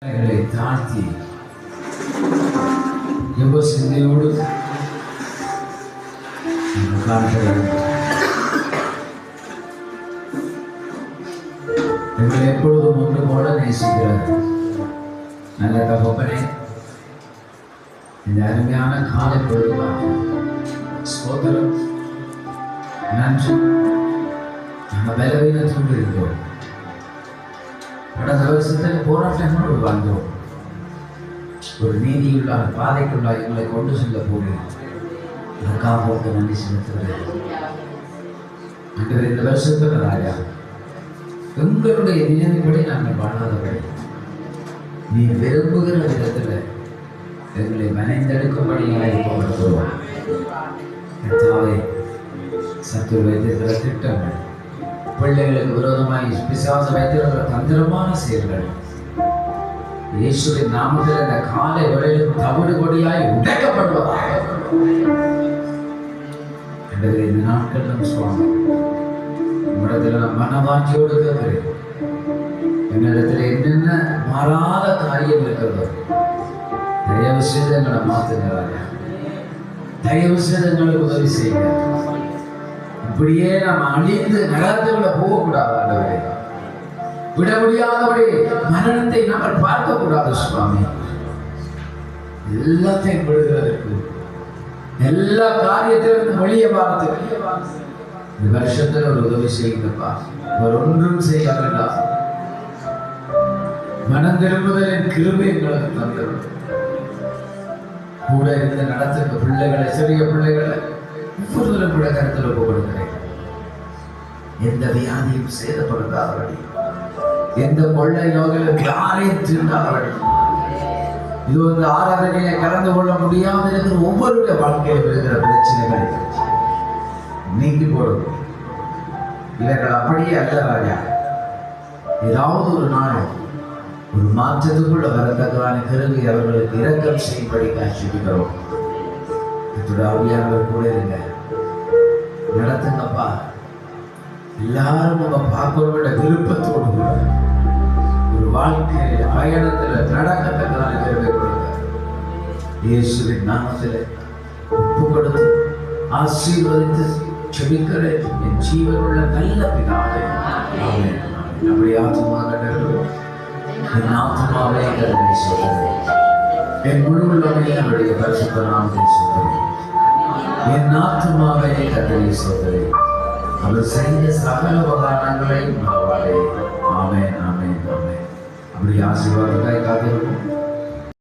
தாழ்த்தி எவ்வளவு சிந்தையோடு எங்களை எப்பொழுதும் ஒன்று போல நேசிக்கிறார் நல்ல தகப்பனே. இந்த அருமையான காலை பொழுதுமாக சோதரம் நன்றி. நம்ம பலவீனத்தோடு இருக்கிறோம். கடந்த வருஷத்தில் போராட்டங்களோடு வாழ்ந்தோம். ஒரு நீதியுள்ள பாதைக்குள்ள எங்களை கொண்டு செல்ல போகிறேன். அதற்காக நன்றி செலுத்துகிறேன். இந்த வருஷத்துல ராஜா எங்களுடைய நினைவுபடி நாங்கள் வாழாதபடி நீ விரும்புகிற விதத்துல எங்களை மனைந்தெடுக்கும்படியாக போகிறோம். சத்து வைத்திருக்கிற திட்டங்கள், பிள்ளைகளுக்கு விரோதமாய் பிசாசு வைத்திருக்கிற தந்திரமான செயல்கள் இயேசுவின் நாமத்தில் இந்த காலை வேளையிலும் தவிடு கொடியாய் உடைக்கப்படுவதாக இந்த நாட்கள் நம் சுவாமி உங்களிடத்தில் நான் மனவாட்சியோடு கேட்கிறேன். எங்களிடத்தில் என்னென்ன மாறாத காரியம் இருக்கிறதோ தயவு செய்து எங்களை மாற்றுகிறாங்க. தயவு செய்து எங்களுக்கு உதவி செய்யுங்க. இப்படியே நாம் அழிந்து நகரத்துக்குள்ள போகக்கூடாது. ஆண்டவரே, விட முடியாதபடி மரணத்தை நாம் பார்க்க கூடாது சுவாமி. எல்லாத்தையும் விடுகிறதற்கு, எல்லா காரியத்திலிருந்து வெளியே பார்த்து இந்த வருஷத்துல ஒரு உதவி செய்யுங்கப்பா. ஒரு ஒன்றும் செய்யாதா மனம் திரும்புதலின் கிருபை எங்களுக்கு தந்தது. கூட இருந்து நடத்துங்க பிள்ளைகளை, சிறிய பிள்ளைகளை ஒவ்வொருவரும் கூட கருத்தில் ஒப்புக்கொடுக்கிறேன். எந்த வியாதியும் சேதப்படுத்தாதபடி, எந்த கொள்ளை நோய்களும் யாரையும் தீண்டாதபடி, இது வந்து ஆராதனையில கலந்து கொள்ள முடியாமல் இருக்கிற ஒவ்வொருடைய வாழ்க்கையில் இருக்கிற பிரச்சனைகளை நீக்கி போடும். இவர்கள் அப்படியே அல்ல ராஜா. ஏதாவது ஒரு நாள் ஒரு மாற்றத்துக்குள்ள வரத்தக்கதான கருவி அவர்களுக்கு இரக்கம் செய்யும்படி காட்சிக்கிறோம். ஆவியானவர் கூட இருங்க, நடத்துங்கப்பா. எல்லாரும் நம்ம பார்க்கறோட விருப்பத்தோடு ஒரு வாழ்க்கையில பயணத்துல நடக்கத்தக்கதான கருவை கொடுங்க. இயேசுவின் நாமத்தில் ஒப்பு கொடுத்து ஆசீர்வதித்து செபிக்கிறேன் என் ஜீவனுள்ள நல்ல பிதாவே. ஆமென். அப்படி ஆத்மாக என் ஆத்மாவே கருணை சொல்கிறேன். என் முழு உள்ளமே அவருடைய பரிசுத்த நாமத்தை சொல்கிறேன். என் ஆத்மாவே கருணை சொல்கிறேன். அவர் செய்த சகல உபகாரங்களை மறவாதே. ஆமென், ஆமென், ஆமென். அப்படி ஆசீர்வாதத்தை காத்து